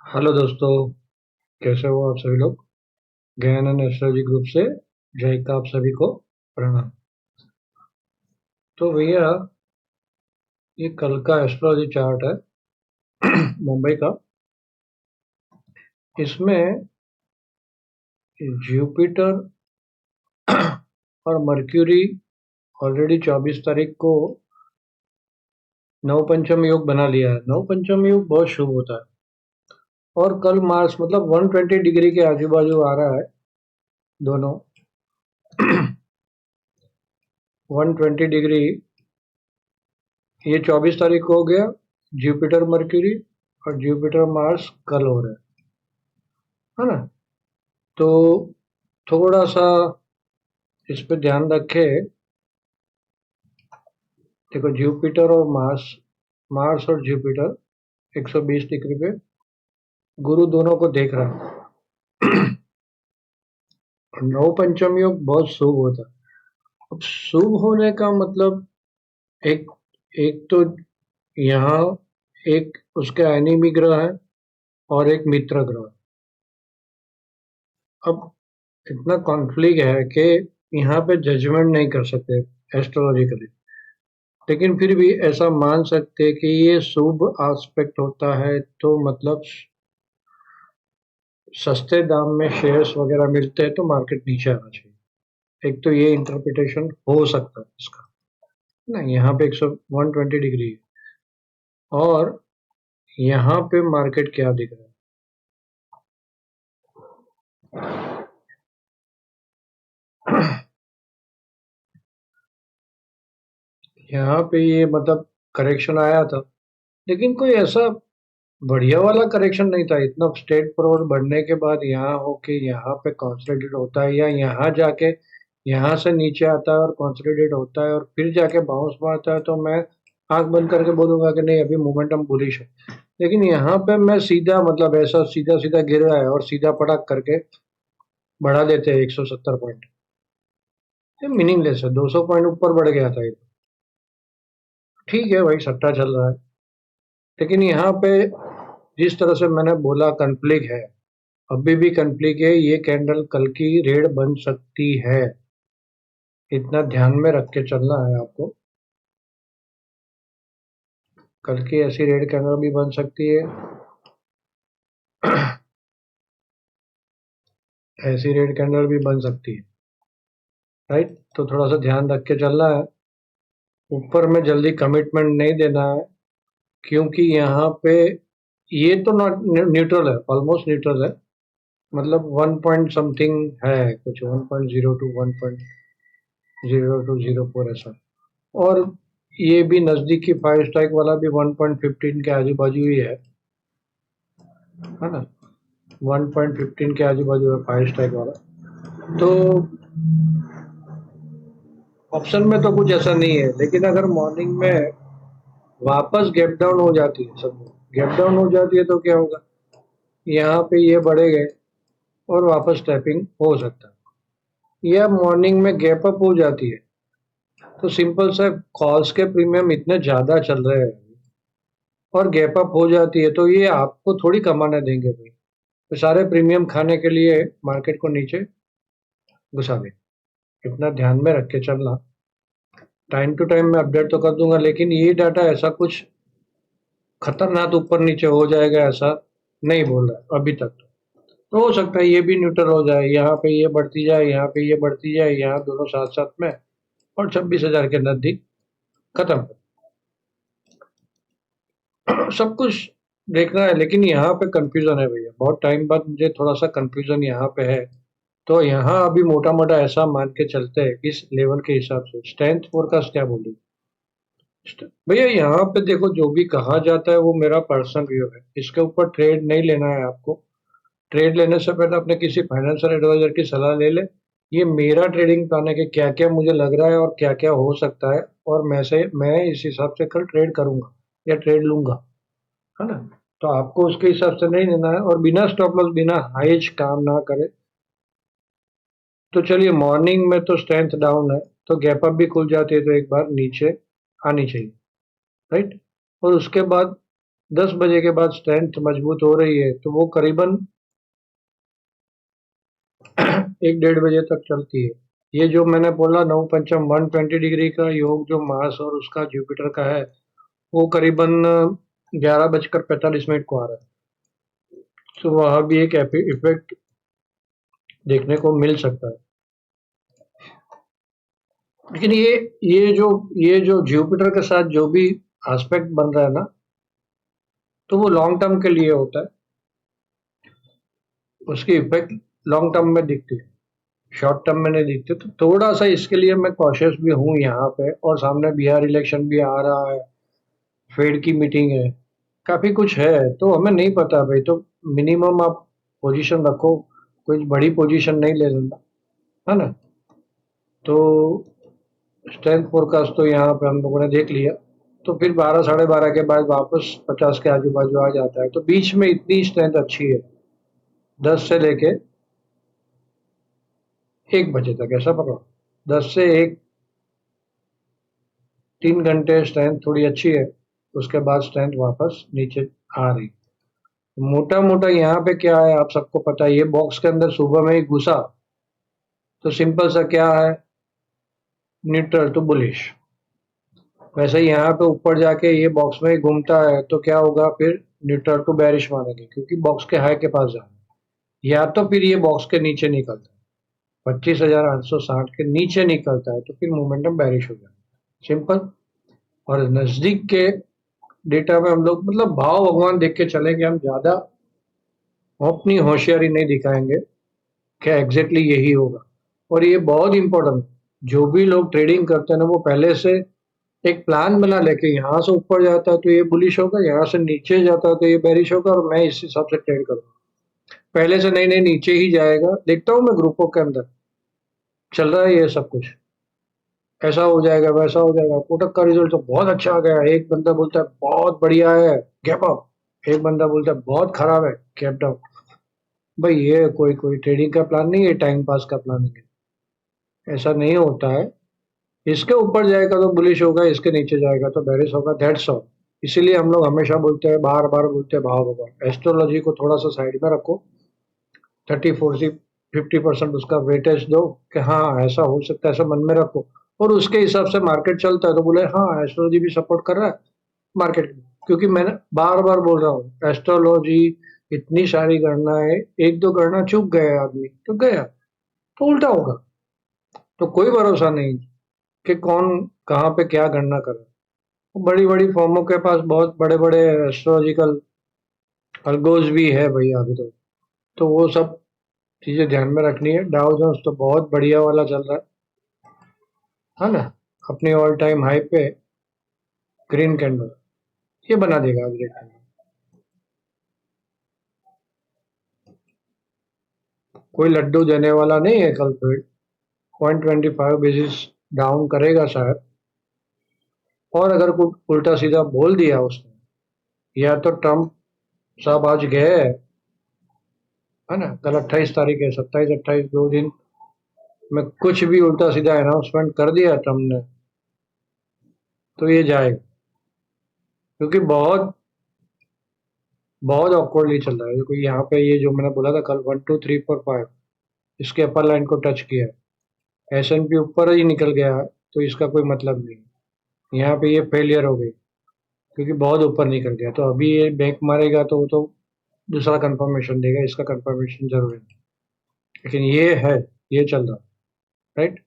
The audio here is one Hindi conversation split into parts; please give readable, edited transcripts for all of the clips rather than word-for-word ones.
हेलो दोस्तों, कैसे हो आप सभी लोग। ज्ञान एंड एस्ट्रोलॉजी ग्रुप से जय का आप सभी को प्रणाम। तो भैया, ये कल का एस्ट्रोलॉजी चार्ट है मुंबई का। इसमें जुपिटर और मर्क्यूरी ऑलरेडी 24 तारीख को नवपंचम योग बना लिया है। नवपंचम योग बहुत शुभ होता है। और कल मार्स मतलब 120 डिग्री के आजू बाजू आ रहा है दोनों। 120 डिग्री, ये 24 तारीख को हो गया। जुपिटर मर्क्यूरी और जुपिटर मार्स कल हो रहा है ना। तो थोड़ा सा इस पे ध्यान रखे। देखो, जुपिटर और मार्स, मार्स और जुपिटर 120 डिग्री पे गुरु दोनों को देख रहा है। नव पंचम योग बहुत शुभ होता है। अब शुभ होने का मतलब, एक एक तो यहाँ एक उसके एनिमी ग्रह है और एक मित्र ग्रह है। अब इतना कॉन्फ्लिक्ट है कि यहाँ पे जजमेंट नहीं कर सकते एस्ट्रोलॉजिकली, लेकिन फिर भी ऐसा मान सकते कि ये शुभ एस्पेक्ट होता है। तो मतलब सस्ते दाम में शेयर्स वगैरह मिलते हैं तो मार्केट नीचे आना चाहिए। एक तो ये इंटरप्रिटेशन हो सकता है इसका ना। यहाँ पे 120 डिग्री है और यहाँ पे मार्केट क्या दिख रहा है। यहाँ पे ये मतलब करेक्शन आया था, लेकिन कोई ऐसा बढ़िया वाला करेक्शन नहीं था। इतना स्टेट फॉरवर्ड बढ़ने के बाद यहाँ होके यहाँ पे कंसोलिडेट होता है, या यहाँ जाके यहाँ से नीचे आता है और कंसोलिडेट होता है और फिर जाके बाउंस मारता है, तो मैं आंख बंद करके बोलूंगा कि नहीं, अभी मोमेंटम बुलिश है। लेकिन यहाँ पे मैं सीधा मतलब ऐसा सीधा सीधा गिर रहा है और सीधा पटक करके बढ़ा देते हैं 170 पॉइंट। ये मीनिंगलेस है। 200 पॉइंट ऊपर बढ़ गया था ये। ठीक है भाई, सट्टा चल रहा है। लेकिन यहाँ पे जिस तरह से मैंने बोला कन्फ्लिक्ट है, अभी भी कन्फ्लिक्ट है। ये कैंडल कल की रेड बन सकती है, इतना ध्यान में रख के चलना है आपको। कल की ऐसी रेड कैंडल भी बन सकती है, ऐसी रेड कैंडल भी बन सकती है। राइट, तो थोड़ा सा ध्यान रख के चलना है। ऊपर में जल्दी कमिटमेंट नहीं देना है, क्योंकि यहाँ पे ये तो नॉट न्यूट्रल है, ऑलमोस्ट न्यूट्रल है। मतलब 1 पॉइंट समथिंग है, कुछ 1.02 1.0204 ऐसा। और ये भी नजदीकी 5 स्ट्राइक वाला भी 1.15 के आजू बाजू ही है ना। 1.15 के आजू बाजू है 5 स्ट्राइक वाला। तो ऑप्शन में तो कुछ ऐसा नहीं है, लेकिन अगर मॉर्निंग में वापस गैप डाउन हो जाती है, सब गैप डाउन हो जाती है, तो क्या होगा, यहाँ पे ये बढ़े गए और वापस टैपिंग हो सकता है। या मॉर्निंग में गैप अप हो जाती है, तो सिंपल सा कॉल्स के प्रीमियम इतने ज्यादा चल रहे हैं और गैप अप हो जाती है, तो ये आपको थोड़ी कमाने देंगे भाई। तो सारे प्रीमियम खाने के लिए मार्केट को नीचे घुसा दे। इतना ध्यान में रख के चलना। टाइम टू टाइम मैं अपडेट तो कर दूंगा, लेकिन ये डाटा ऐसा कुछ खतरनाक ऊपर नीचे हो जाएगा ऐसा नहीं बोल रहा अभी तक। तो हो सकता है ये भी न्यूट्रल हो जाए, यहाँ पे ये बढ़ती जाए, यहाँ पे ये बढ़ती जाए, यहाँ दोनों साथ साथ में, और 26,000 के नजदीक खत्म। सब कुछ देखना है, लेकिन यहाँ पे कंफ्यूजन है भैया। बहुत टाइम बाद मुझे थोड़ा सा कंफ्यूजन यहाँ पे है। तो यहाँ अभी मोटा मोटा ऐसा मान के चलते हैं इस लेवल के हिसाब से। स्ट्रेंथ फोरकास्ट क्या बोली भैया, यहाँ पे देखो, जो भी कहा जाता है वो मेरा पर्सनल व्यू है। इसके ऊपर ट्रेड नहीं लेना है आपको। ट्रेड लेने से पहले अपने किसी फाइनेंशियल एडवाइजर की सलाह ले ले। ये मेरा ट्रेडिंग प्लान है कि क्या क्या मुझे लग रहा है और क्या क्या हो सकता है, और मैं इस हिसाब से कल ट्रेड करूंगा या ट्रेड लूंगा, है ना। तो आपको उसके हिसाब से नहीं लेना है, और बिना स्टॉप लॉस बिना हाइज काम ना करे। तो चलिए, मॉर्निंग में तो स्ट्रेंथ डाउन है, तो गैप अप भी खुल जाती है, तो एक बार नीचे आनी चाहिए। राइट, और उसके बाद 10 बजे के बाद स्ट्रेंथ मजबूत हो रही है तो वो करीबन 1-1:30 बजे तक चलती है। ये जो मैंने बोला नव पंचम 120 डिग्री का योग जो मार्स और उसका जुपिटर का है, वो करीबन 11:45 को आ रहा है। तो वहां भी एक इफेक्ट देखने को मिल सकता है। लेकिन ये जो जुपिटर के साथ जो भी एस्पेक्ट बन रहा है ना, तो वो लॉन्ग टर्म के लिए होता है। उसकी इफेक्ट लॉन्ग टर्म में दिखती है, शॉर्ट टर्म में नहीं दिखते। तो थोड़ा सा इसके लिए मैं कॉशियस भी हूँ यहाँ पे। और सामने बिहार इलेक्शन भी आ रहा है, फेड की मीटिंग है, काफी कुछ है। तो हमें नहीं पता भाई, तो मिनिमम आप पोजीशन रखो, कोई बड़ी पोजीशन नहीं ले लेना, है ना। तो स्ट्रेंथ फोरकास्ट तो यहाँ पे हम लोगों ने देख लिया। तो फिर 12 साढ़े 12 के बाद वापस 50 के आजू बाजू आ जाता है। तो बीच में इतनी स्ट्रेंथ अच्छी है, 10 से लेके 1 बजे तक ऐसा पकड़ो। 10 से 1, 3 घंटे स्ट्रेंथ थोड़ी अच्छी है। उसके बाद स्ट्रेंथ वापस नीचे आ रही। मोटा मोटा यहाँ पे क्या है, आप सबको पता है। ये बॉक्स के अंदर सुबह में ही घुसा तो सिंपल सा क्या है, न्यूट्रल टू बुलिश। वैसे ही यहाँ पे ऊपर जाके ये बॉक्स में ही घूमता है तो क्या होगा, फिर न्यूट्रल टू बेरिश मानेंगे, क्योंकि बॉक्स के हाई के पास जाना है। या तो फिर ये बॉक्स के नीचे निकलता है, 25,860 के नीचे निकलता है तो फिर मोमेंटम बेरिश हो जाता है, सिंपल। और नजदीक के डेटा में हम लोग मतलब भाव भगवान देख के चलेंगे, हम ज्यादा अपनी होशियारी नहीं दिखाएंगे क्या एग्जैक्टली यही होगा। और ये बहुत इंपॉर्टेंट, जो भी लोग ट्रेडिंग करते हैं ना, वो पहले से एक प्लान बना लेके यहाँ से ऊपर जाता है तो ये बुलिश होगा, यहाँ से नीचे जाता है तो ये बेरिश होगा, और मैं इस हिसाब से ट्रेड करूंगा। पहले से नहीं नहीं नीचे ही जाएगा, देखता हूँ मैं ग्रुपों के अंदर चल रहा है ये सब कुछ, ऐसा हो जाएगा वैसा हो जाएगा। कोटक का रिजल्ट तो बहुत अच्छा आ गया, एक बंदा बोलता है बहुत बढ़िया है गैप अप, एक बंदा बोलता है बहुत खराब है गैप डाउन। भाई ये कोई कोई ट्रेडिंग का प्लान नहीं है, टाइम पास का प्लानिंग है, ऐसा नहीं होता है। इसके ऊपर जाएगा तो बुलिश होगा, इसके नीचे जाएगा तो बेरिश होगा, दैट्स ऑल। इसीलिए हम लोग हमेशा बोलते हैं, बार बार बोलते हैं, भाव भगवान। एस्ट्रोलॉजी को थोड़ा सा साइड में रखो, 30-40-50% उसका वेटेज दो कि हाँ ऐसा हो सकता है, ऐसा मन में रखो। और उसके हिसाब से मार्केट चलता है तो बोले हाँ एस्ट्रोलॉजी भी सपोर्ट कर रहा है मार्केट। क्योंकि मैंने बार बार बोल रहा हूँ, एस्ट्रोलॉजी इतनी सारी गणना है, एक दो गणना चूक गए आदमी तो गया, तो उल्टा होगा। तो कोई भरोसा नहीं कि कौन कहाँ पे क्या गणना कर रहा है। बड़ी बड़ी फर्मों के पास बहुत बड़े बड़े एस्ट्रोलॉजिकल अल्गोज भी है भैया अभी तो वो सब चीजें ध्यान में रखनी है। डाउ जोन्स तो बहुत बढ़िया वाला चल रहा है ना, अपनी ऑल टाइम हाई पे ग्रीन कैंडल ये बना देगा आज रेट कैंडल। कोई लड्डू देने वाला नहीं है कल फिर, 0.25 बेसिस डाउन करेगा शायद। और अगर कुछ उल्टा सीधा बोल दिया उसने, या तो ट्रम्प साहब आज गए है ना, कल 28 तारीख है, 27-28 2 दिन में कुछ भी उल्टा सीधा अनाउंसमेंट कर दिया ट्रम्प ने तो ये जाएगा। क्योंकि बहुत बहुत ऑकवर्डली चल रहा है। देखो यहाँ पे ये जो मैंने बोला था कल 1 2 3 4 5 इसके अपर लाइन को टच किया है, S&P ऊपर ही निकल गया है तो इसका कोई मतलब नहीं है। यहाँ पे ये फेलियर हो गई क्योंकि बहुत ऊपर निकल गया। तो अभी ये बैंक मारेगा तो वो तो दूसरा कंफर्मेशन देगा, इसका कंफर्मेशन जरूरी नहीं। लेकिन ये है, ये चल रहा है, राइट।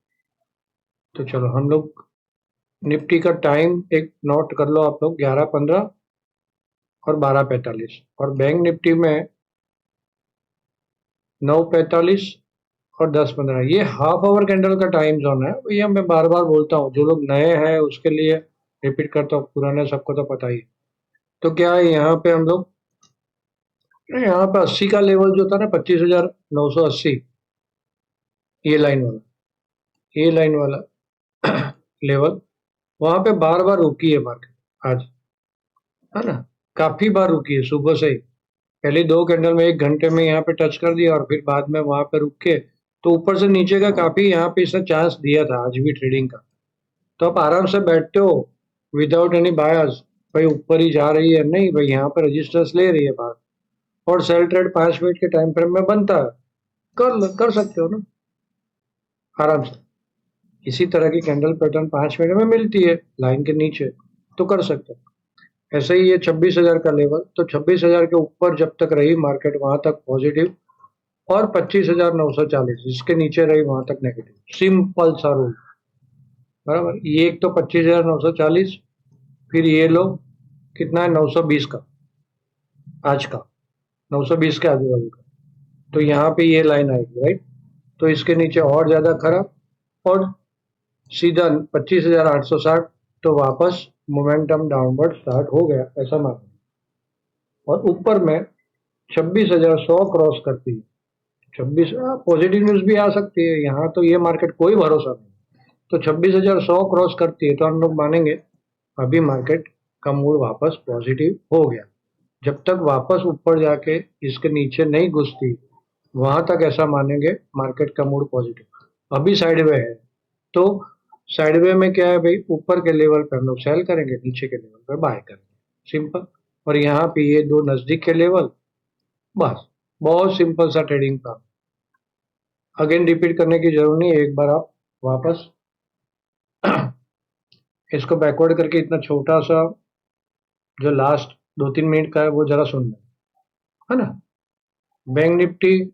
तो चलो हम लोग निफ्टी का टाइम एक नोट कर लो आप लोग, 11:15 और 12:45। और बैंक निफ्टी में 9:45 और 10:15, ये हाफ आवर कैंडल का टाइम जोन है भैया। मैं बार बार बोलता हूँ, जो लोग नए हैं उसके लिए रिपीट करता हूँ, पुराने सबको तो पता ही है। तो क्या है यहाँ पे हम लोग, यहाँ पे 80 का लेवल जो था ना, 25,980, ये लाइन वाला लेवल, वहां पे बार बार रुकी है मार्केट आज, है ना। काफी बार रुकी है सुबह से ही। पहले 2 कैंडल में 1 घंटे में यहाँ पे टच कर दिया और फिर बाद में वहां पे रुक के तो ऊपर से नीचे का काफी यहाँ पे इसने चांस दिया था आज भी ट्रेडिंग का। तो आप आराम से बैठते हो विदाउट एनी बायस, भाई ऊपर ही जा रही है, नहीं भाई, यहाँ पे रजिस्टर्स ले रही है बाहर, और सेल ट्रेड 5 मिनट के टाइम फ्रेम में बनता है, कर सकते हो ना आराम से। इसी तरह की कैंडल पैटर्न 5 मिनट में मिलती है लाइन के नीचे, तो कर सकते हैं। ऐसे ही ये 26,000 का लेवल, तो 26,000 के ऊपर जब तक रही मार्केट वहां तक पॉजिटिव, और 25,940 इसके नीचे रही वहां तक नेगेटिव। सिंपल सा रूल, बराबर। ये एक तो 25,940, फिर ये लो कितना है 920 का आज का, 920 के आजू बाजू का, तो यहाँ पे ये लाइन आएगी, राइट। तो इसके नीचे और ज्यादा खराब, और सीधा 25,860, तो वापस मोमेंटम डाउनवर्ड स्टार्ट हो गया ऐसा मानो। और ऊपर में 26,100 क्रॉस करती है, 26 पॉजिटिव न्यूज भी आ सकती है यहाँ, तो ये मार्केट कोई भरोसा नहीं। तो 26,100 क्रॉस करती है तो हम लोग मानेंगे अभी मार्केट का मूड वापस पॉजिटिव हो गया। जब तक वापस ऊपर जाके इसके नीचे नहीं घुसती, वहां तक ऐसा मानेंगे मार्केट का मूड पॉजिटिव। अभी साइडवे है, तो साइडवे में क्या है भाई, ऊपर के लेवल पे हम लोग सेल करेंगे, नीचे के लेवल पे बाय करेंगे, सिंपल। और यहाँ पे ये दो नजदीक के लेवल, बस बहुत सिंपल सा ट्रेडिंग था। अगेन रिपीट करने की जरूरत नहीं है, एक बार आप वापस इसको बैकवर्ड करके इतना छोटा सा जो लास्ट 2-3 मिनट का है वो जरा सुन लें, है ना। बैंक निफ्टी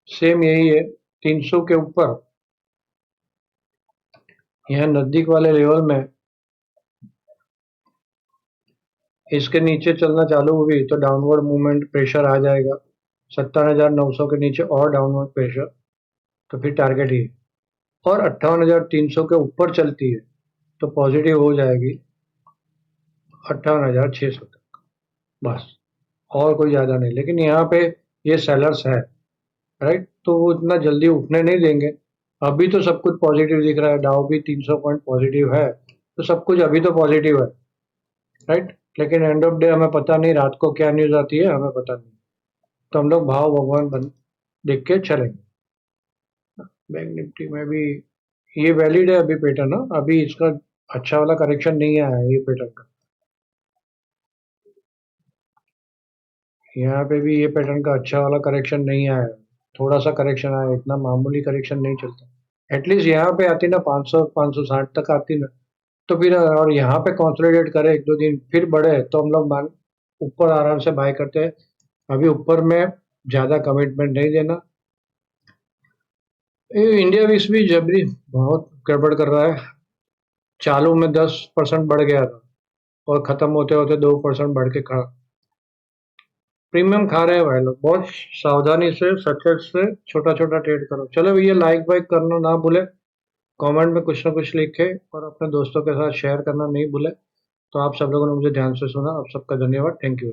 सेम यही है, 300 के ऊपर यहाँ नजदीक वाले लेवल में इसके नीचे चलना चालू हुई तो डाउनवर्ड मूवमेंट प्रेशर आ जाएगा, 57,900 के नीचे और डाउनवर्ड प्रेशर, तो फिर टारगेट ही। और 58,300 के ऊपर चलती है तो पॉजिटिव हो जाएगी 58,600 तक, बस। और कोई ज्यादा नहीं, लेकिन यहाँ पे ये सेलर्स है, राइट, तो वो इतना जल्दी उठने नहीं देंगे। अभी तो सब कुछ पॉजिटिव दिख रहा है, डाउ भी 300 पॉइंट पॉजिटिव है, तो सब कुछ अभी तो पॉजिटिव है, राइट। लेकिन एंड ऑफ डे हमें पता नहीं रात को क्या न्यूज आती है, हमें पता नहीं, तो हम लोग भाव भगवान बन देख के चलेंगे। बैंक निफ्टी में भी ये वैलिड है अभी पैटर्न ना, अभी इसका अच्छा वाला करेक्शन नहीं आया है ये पैटर्न का, यहाँ पे भी ये पैटर्न का अच्छा वाला करेक्शन नहीं आया है, थोड़ा सा करेक्शन आया, इतना मामूली करेक्शन नहीं चलता। एटलीस्ट यहाँ पे आती ना 500 560 तक आती ना, तो फिर और यहाँ पे कंसोलिडेट करे 1-2 दिन फिर बढ़े तो हम लोग मान ऊपर आराम से बाय करते हैं। अभी ऊपर में ज्यादा कमिटमेंट नहीं देना। ये इंडिया विक्स भी जबरी बहुत गड़बड़ कर रहा है, चालू में 10% बढ़ गया था और खत्म होते होते 2% बढ़ के खड़ा, प्रीमियम खा रहे हैं भाई लोग। बहुत सावधानी से सचेत से छोटा छोटा ट्रेड करो। चलो भैया, लाइक वाइक करना ना भूले, कमेंट में कुछ ना कुछ लिखे, और अपने दोस्तों के साथ शेयर करना नहीं भूले। तो आप सब लोगों ने मुझे ध्यान से सुना, आप सबका धन्यवाद, थैंक यू।